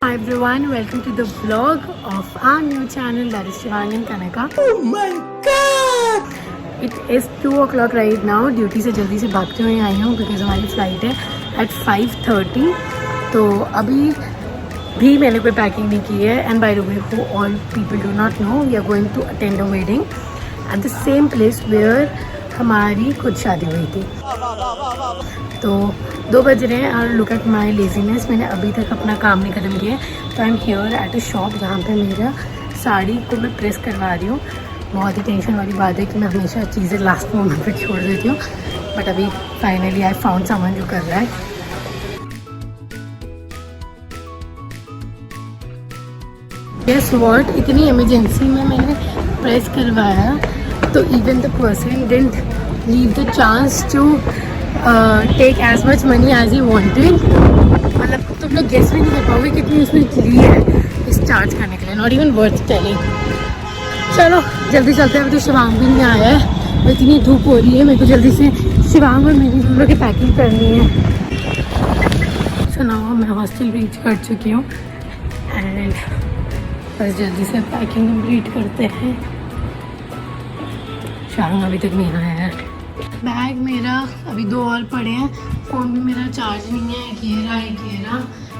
Hi everyone, welcome to the vlog of our new channel that is Shivani and Kanika. Oh my god! It is 2 o'clock right now. Duty से जल्दी से भागते हुए आई हूँ because हमारी flight है at 5:30. तो अभी भी मैंने कोई पैकिंग नहीं की है. And by the way who all people do not know, we are going to attend a wedding at the same place where हमारी खुद शादी हुई थी. तो 2 बज रहे हैं और लुक एट माई लेजीनेस. मैंने अभी तक अपना काम नहीं ख़त्म किया है. तो I am here at a shop जहाँ पे मेरा साड़ी को मैं प्रेस करवा रही हूँ. बहुत ही टेंशन वाली बात है कि मैं हमेशा चीज़ें लास्ट मोमेंट पे छोड़ देती हूँ. बट अभी फाइनली आई फाउंड समवन जो कर रहा है. गेस व्हाट, इतनी इमरजेंसी में मैंने प्रेस करवाया तो even the person didn't leave the chance to take as much money as he wanted. मतलब तुम लोग गेस भी नहीं कर पाओगे कितनी उसने ली है इस चार्ज करने के लिए. Not even worth telling. चलो जल्दी चलते हैं. अभी तो शिवांग भी नहीं आया है. तो इतनी धूप हो रही है, मेरे को जल्दी से शिवांग और मेरी दोनों की पैकिंग करनी है. सुनाओ, मैं हॉस्टल रीच कर चुकी हूँ एंड बस जल्दी से पैकिंग कंप्लीट करते हैं. शिवांग अभी तक नहीं आया है. बैग मेरा अभी 2 और पड़े हैं. फ़ोन भी मेरा चार्ज नहीं है. घेरा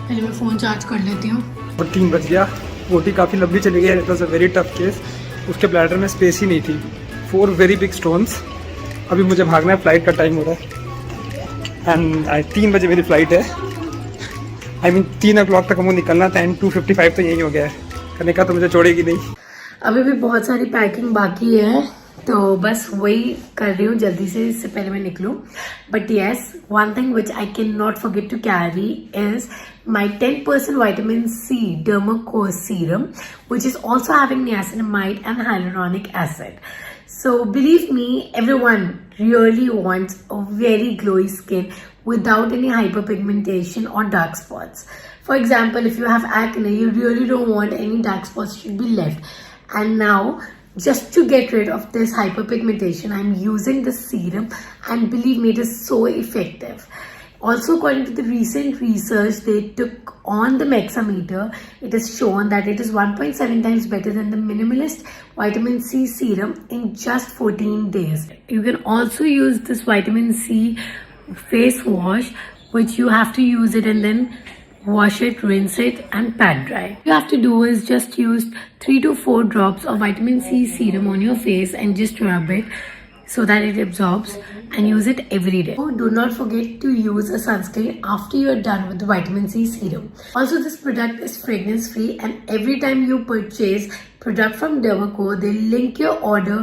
पहले मैं फ़ोन चार्ज कर लेती हूँ. और 3 बज गया. ओटी काफ़ी लंबी चली गई. It was a very tough case. उसके ब्लैडर में स्पेस ही नहीं थी. 4 वेरी बिग स्टोन्स. अभी मुझे भागना है. फ्लाइट का टाइम हो रहा है एंड 3 बजे मेरी फ़्लाइट है. आई मीन 3 o'clock तक हमको निकलना था एंड 2:55 तो यही हो गया है. करने का तो मुझे छोड़ेगी नहीं. अभी भी बहुत सारी पैकिंग बाकी है तो बस वही कर रही हूँ जल्दी से, इससे पहले मैं निकलूँ. But yes, one thing which I can not forget to carry is my 10% vitamin C Dermacore serum, which is also having niacinamide and hyaluronic acid. So believe me, everyone really wants a very glowy skin without any hyperpigmentation or dark spots. For example, if you have acne, you really don't want any dark spots should be left. And now, just to get rid of this hyperpigmentation, I'm using this serum and believe me, it is so effective. Also, according to the recent research they took on the Mexameter, it is shown that it is 1.7 times better than the minimalist vitamin C serum in just 14 days. You can also use this vitamin C face wash, which you have to use it and then wash it, rinse it and pat dry. What you have to do is just use 3 to 4 drops of vitamin C serum on your face and just rub it so that it absorbs and use it every day. Oh, do not forget to use a sunscreen after you're done with the vitamin C serum. Also, this product is fragrance free and every time you purchase product from Dermacore, they link your order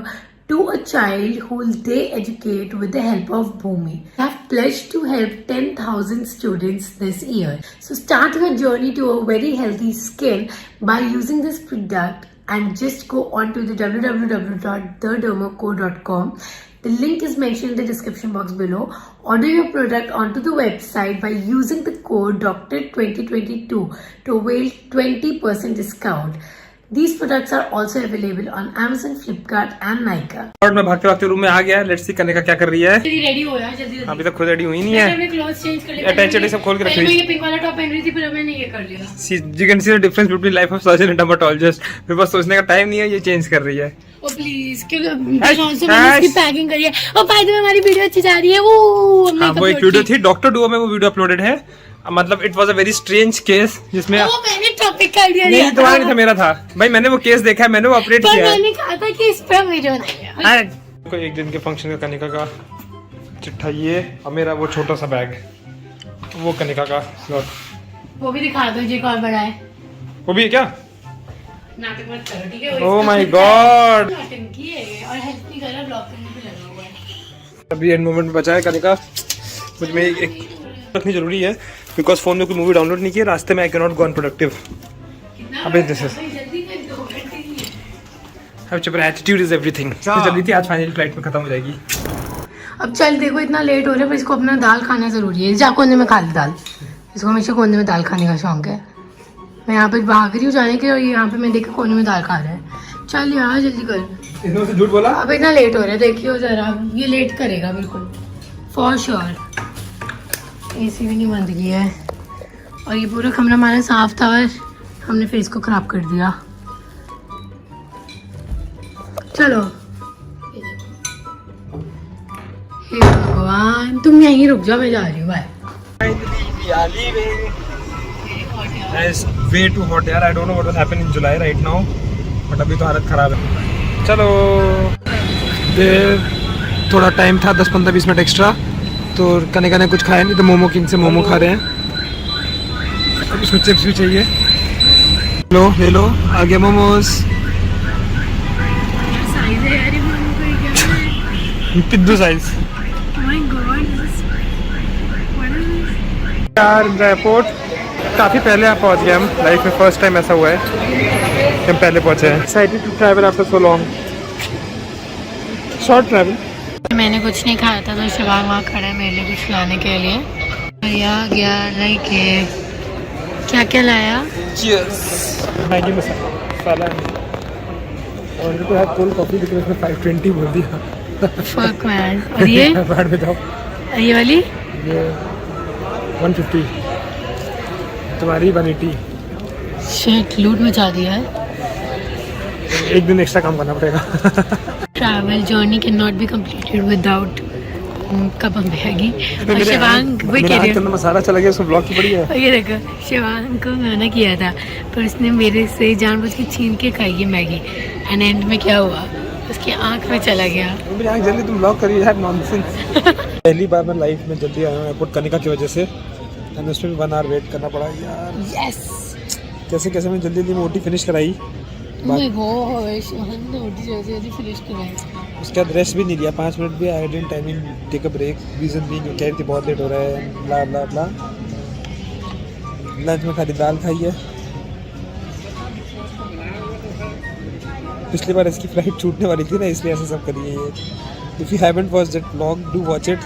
to a child who they educate with the help of Bhumi. They have pledged to help 10,000 students this year. So start your journey to a very healthy skin by using this product and just go on to the www.thedermacore.com. The link is mentioned in the description box below. Order your product onto the website by using the code DOCTOR2022 to avail 20% discount. These products are also available on Amazon, Flipkart and Nykaa. और मैं भागते भागते room में आ गया. Let's see करने का क्या कर रही है. रेडी हो यार जल्दी. अभी तक खुद रेडी हुई नहीं है. मैं क्लोथ्स चेंज कर लिया. अटैचड सब खोल के रखी. मैं ये पिंक वाला टॉप पहन रही थी फिर मैंने ये कर लिया. You can see the difference between life of surgeon and dermatologist. मेरे पास सोचने का टाइम नहीं है. ये चेंज कर रही है. ओ प्लीज क्योंकि मैंने इसकी पैकिंग करी है. और बाय द वे हमारी वीडियो अच्छी जा रही है. वो एक वीडियो थी डॉक्टर डुओ में. वो वीडियो अपलोडेड है. मतलब it was a very strange case जिसमें मैंने टॉपिक कर दिया. नहीं तुम्हारा नहीं था, मेरा था भाई. मैंने वो केस देखा है. मैंने वो अपडेट किया है. मैंने कहा था कि इस पे वीडियो नहीं है. कोई एक दिन के फंक्शन का कनिका का चिट्ठा ये और मेरा वो छोटा सा बैग वो कनिका का स्लॉट. वो भी दिखा दो जी. कौन बड़ा है वो भी है क्या. नाटक मत करो ठीक है. Oh my God. नाटंकी है और हेल्प नहीं कर रहा. ब्लॉक करने पे लगा हुआ है. अभी एंड मोमेंट में बचा है कनिका. मुझ में एक रखनी जरूरी है बिकॉज फोन में कोई मूवी डाउनलोड नहीं की. रास्ते में I can not go unproductive. अबे this is attitude is everything. जल्दी थी. आज फाइनली फ्लाइट में खत्म हो जाएगी. अब चल देखो इतना लेट हो रहा है पर इसको अपना दाल खाना जरूरी है. जा कोने में खा ली दाल. इसको हमेशा कोने में दाल खाने का शौक है. मैं यहाँ पे भाग रही हूँ जाने के और यहाँ पे मैं देखा कोने में दाल खा रहा है. चल यार जल्दी कर. इसने मुझसे झूठ बोला. अब इतना लेट हो रहा है देखियो जरा. ये लेट करेगा बिल्कुल फॉर श्योर. एसी भी नहीं बंद किया है और ये पूरा कमरा हमारा साफ था और हमने फेस को खराब कर दिया। चलो हे भगवान, तुम यहीं रुक जाओ, मैं जा रही हूँ। Bye. It's way too hot यार। I don't know what will happen in July right now, but अभी तो हालत खराब है। चलो देर थोड़ा टाइम था, 10-15-20 मिनट एक्स्ट्रा, तो कने कुछ खाया नहीं, तो मोमो किंग से मोमो खा रहे हैं। अब इसमें चिप्स भी चाहिए। लो ले लो, आ गया मोमोज। पिद्दू साइज यार। एयरपोर्ट काफ़ी पहले आप पहुंच गए। हम लाइफ में फर्स्ट टाइम ऐसा हुआ है कि हम पहले पहुंचे हैं। Excited to travel after so long, short travel. मैंने कुछ नहीं खाया था, तो शिवांग वहाँ खड़ा है मेरे लिए कुछ लाने के लिए। भैया गया लाइक क्या क्या लाया? मैगी मसाला और इनको यार कोल्ड कॉफ़ी, लेकिन उसमें 520 बोल दिया। Fuck man. और ये बैठ में जाओ, ये वाली ये 150, तुम्हारी 180। शिट, लूट मचा दिया है। एक दिन एक्स्ट्रा काम करना पड़ेगा। Travel journey can not be completed without cup Maggi. और शिवांग वही कह रही है, मसाला चला गया, उसको ब्लॉक की पड़ी है। ये देखो, शिवांग को मना किया था पर उसने मेरे से जानबूझ के छीन के खाई है मैगी। एंड एंड में क्या हुआ, उसकी आंख में चला गया। मेरी आंख जल्दी तुम ब्लॉक करिए यार, नॉनसेंस। पहली बार मैं लाइफ में जल्दी आया हूँ एयरपोर्ट कनिका की वजह से, एंड उसमें 1 आवर वेट करना पड़ा यार। यस, कैसे कैसे मैं जल्दी में ओटी फिनिश कराई। मैं जल्दी फिनिश कराई। उसके बाद रेस्ट भी नहीं लिया, 5 मिनट भी। I didn't, I mean take a break, reason भी कह रही थी बहुत लेट हो रहा है, ब्ला ब्ला ब्ला। लंच में खाली दाल खाई है। पिछली बार इसकी फ्लाइट छूटने वाली थी ना, इसलिए ऐसा सब करिए ये। If you haven't watched that vlog, do watch it.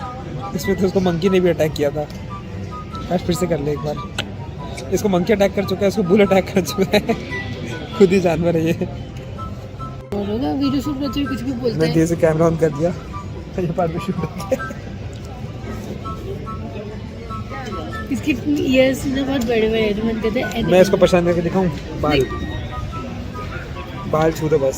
इसमें तो उसको मंकी ने भी अटैक किया था। आज फिर से कर ले एक बार। इसको मंकी अटैक कर चुका है, इसको बुल अटैक कर चुका है। खुद ही जानवर है ये। वीडियो शूट करते हुए कुछ भी बोलते मैं हैं। धीरे से कैमरा ऑन कर दिया, ये पार्ट में शूट हो गया। इसकी ईयर्स ना बहुत बड़े बड़े हैं, तो मन कहते हैं मैं इसको परेशान करके दिखाऊं। बाल छू दो बस।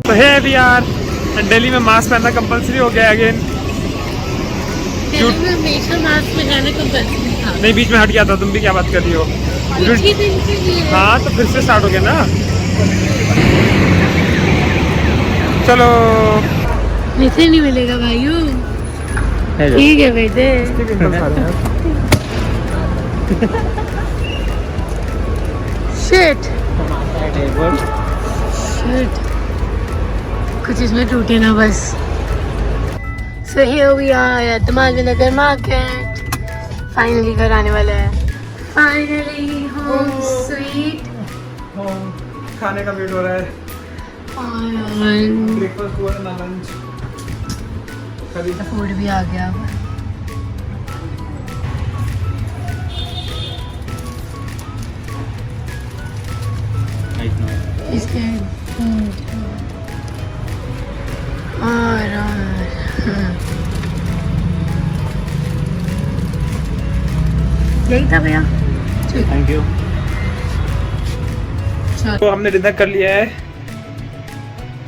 तो है अभी यार दिल्ली में मास्क पहनना कंपलसरी हो गया अगेन। दिल्ली में हमेशा मास्क लगाना कंपल्सरी था। नहीं, बीच में हट गया था। तुम भी क्या बात कर रही हो? कुछ ही दिन के लिए। हाँ, तो फिर से स्टार्ट हो गया ना। चलो, नीचे नहीं मिलेगा भाइयों। ठीक है बेटे। शिट शिट, कुछ इसमें टूटे ना बस। So here we are at the Malvinagar market. Finally घर आने वाला है। Finally home sweet। खाने का वेट हो रहा है। और ब्रेकफास्ट हुआ ना लंच। फूड भी आ गया। इसके और यही था भैया। Thank you. तो हमने डिनर कर लिया है।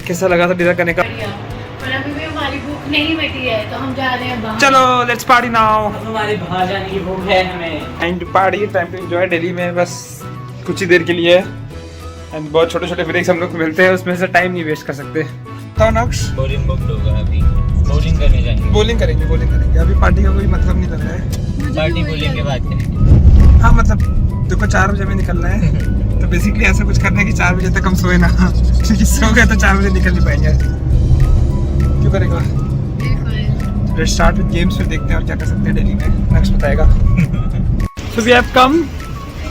कैसा लगा था डिनर करने का? पर अभी भी हमारी भूख नहीं मिटी है, तो हम जा रहे हैं बाहर। चलो लेट्स पार्टी नाउ। हमारे बाहर जाने की भूख है हमें। Time to party, time to enjoy. Delhi में बस कुछ ही देर के लिए एंड बहुत छोटे छोटे ब्रेक्स हम लोग को मिलते हैं, उसमें से टाइम नहीं वेस्ट कर सकते। तो नक्श बॉलिंग बुक होगा, अभी बॉलिंग करने जाएंगे। बॉलिंग करेंगे। अभी पार्टी का कोई मतलब नहीं लग रहा है। पार्टी बॉलिंग के बाद करेंगे। हाँ, मतलब देखो 4 बजे में निकलना है, तो बेसिकली ऐसा कुछ करना है कि 4 बजे तक हम सोए ना, क्योंकि सो गए तो 4 बजे निकल नहीं पाएंगे। क्यों करेगा? लेट्स स्टार्ट विद गेम्स, फिर देखते हैं और क्या कर सकते हैं दिल्ली में। नेक्स्ट बताएगा। So we have come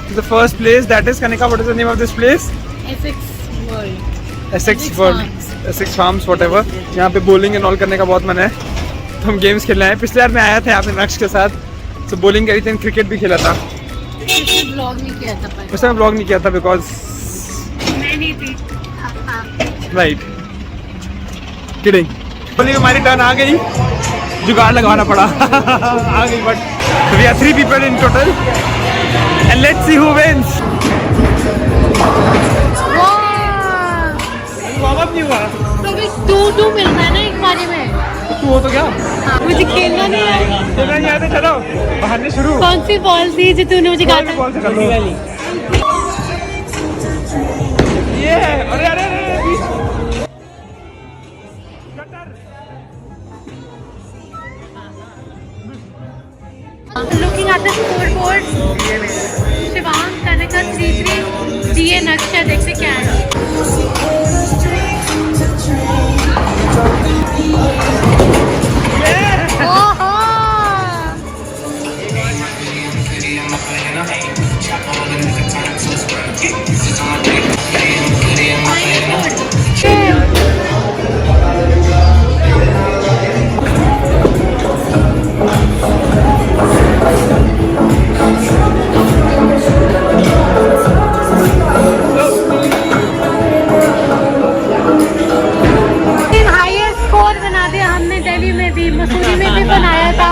to the first place, that is Kanika. What is the name of this place? Essex World, Essex Farms, whatever. यहाँ पे बॉलिंग एंड ऑल करने का बहुत मन है, तो हम गेम्स खेल रहे हैं। पिछले बार मैं आया था यहाँ पे नक्श के साथ, तो बॉलिंग करी थी, क्रिकेट भी खेला था। ब्लॉग नहीं किया था पर उस समय ब्लॉग नहीं किया था बिकॉज मैं नहीं थी। राइट। किडिंग। बोली हमारी टर्न आ गई, जुगाड़ लगवाना पड़ा आ गई, but we are 3 people in total and let's see who wins. Warm up नहीं हुआ तो भी 2-2 मिलता है ना एक बारी में। तू हो तो क्या? हाँ, मुझे खेलना नहीं है। खेलना नहीं आता, चलो बहाने शुरू। कौन सी बॉल थी जो तूने मुझे कहा था? बॉल से कर लो। ये अरे अरे अरे बीच। Looking at the scoreboard, Shivang कनका 3-3 दिए नक्शा, देखते क्या है। ओहो! हाईएस्ट स्कोर बना दिया हमने, दिल्ली में भी, मसूरी में भी बनाया था।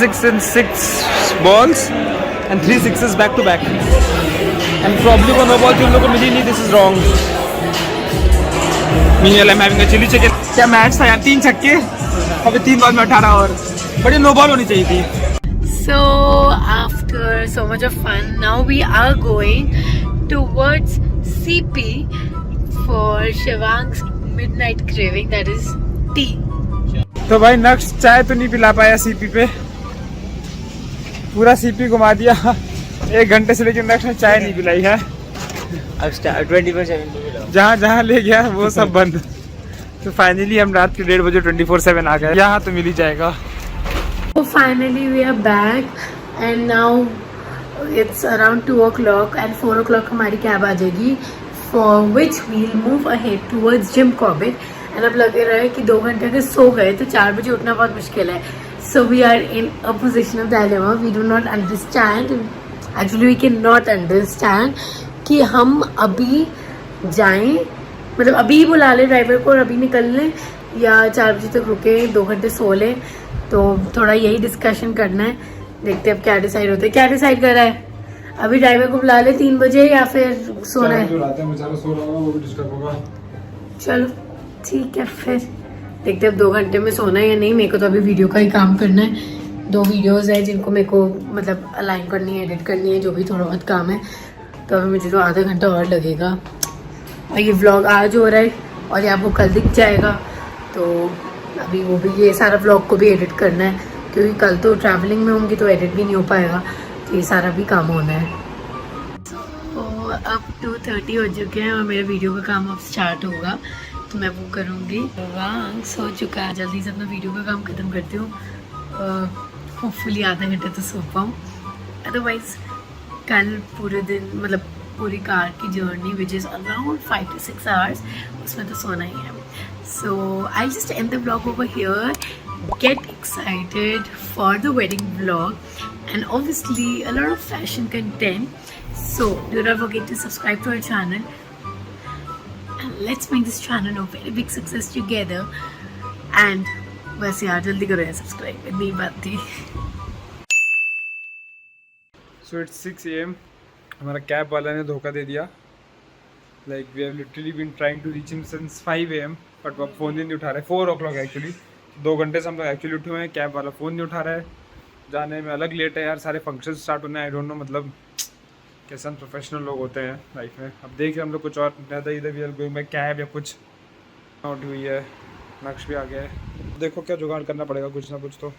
Six and 6 balls and 3 sixes back to back and probably वो no ball थी उन लोगों को मिली नहीं। This is wrong. Meanwhile I'm having a chili chicken। क्या मैच था यार, 3 छक्के अभी 3 बॉल में 18 और बड़ी नो बॉल होनी चाहिए थी। So after so much of fun, now we are going towards CP for Shivang's midnight craving, that is tea. तो भाई नेक्स्ट चाय तो नहीं पिला पाया सीपी पे, पूरा सीपी घुमा दिया 1 घंटे से, लेकिन नेक्स्ट में चाय नहीं पिलाई है। अब 24/7 जहाँ जहाँ ले गया वो सब बंद। तो फाइनली हम रात के 1:30 बजे 24/7 आ गए, यहाँ तो मिल ही जाएगा। So finally we are back and now it's around 2 o'clock and 4 o'clock हमारी कैब आ जाएगी, for which we'll move ahead towards Jim Corbett। and अब लगे रहे कि 2 घंटे अगर सो गए तो 4 बजे उठना बहुत मुश्किल है। So we are in a position of dilemma, we do not understand, actually we cannot understand कि हम अभी जाएं, मतलब अभी बुला ले ड्राइवर को और अभी निकल लें, या 4 बजे तक रुके 2 घंटे सो लें। तो थोड़ा यही डिस्कशन करना है, देखते हैं अब क्या डिसाइड होता है। क्या डिसाइड कर रहा है? अभी ड्राइवर को बुला ले 3 बजे या फिर सोना है? चलो ठीक है, फिर देखते हैं अब 2 घंटे में सोना है या नहीं। मेरे को तो अभी वीडियो का ही काम करना है, 2 वीडियोस है जिनको मेरे को मतलब अलाइन करनी है, एडिट करनी है, जो भी थोड़ा बहुत काम है। तो अभी मुझे तो आधा घंटा और लगेगा। और ये व्लॉग आज हो रहा है और ये आपको कल दिख जाएगा, तो अभी वो भी, ये सारा व्लॉग को भी एडिट करना है, क्योंकि कल तो ट्रैवलिंग में होंगी तो एडिट भी नहीं हो पाएगा, तो ये सारा भी काम होना है। तो अब 2:30 हो चुके हैं और मेरे वीडियो का काम अब स्टार्ट होगा, तो मैं वो करूँगी। वांग सो चुका है, जल्दी से अपना वीडियो का काम ख़त्म करती हूँ, होपफुली आधा घंटा तो सो पाऊँ। अदरवाइज़ कल पूरे दिन, मतलब पूरी कार की journey which is around 5 to 6 hours, उसमें तो सोना ही है। So I just end the vlog over here. Get excited for the wedding vlog and obviously a lot of fashion content, so do not forget to subscribe to our channel and let's make this channel a very big success together। and बस यार जल्दी करो यार subscribe, इतनी बात थी। So it's 6 AM, हमारा cab वाला ने धोखा दे दिया। Like we have literally been trying to reach him since 5 AM, but वो फ़ोन ही नहीं उठा रहे। 4 o'clock एक्चुअली, 2 घंटे से हम लोग एक्चुअली उठे हुए हैं, कैब वाला फ़ोन नहीं उठा रहा है। जाने में अलग लेट है यार, सारे फंक्शन स्टार्ट होने, आई डोंट नो मतलब कैसे अनप्रोफेशनल लोग होते हैं लाइफ में। अब देखिए हम लोग कुछ और ज़्यादा इधर we are going by cab या कुछ उठी हुई है। नक्श भी आ गया है, देखो क्या जुगाड़ करना पड़ेगा कुछ ना कुछ तो।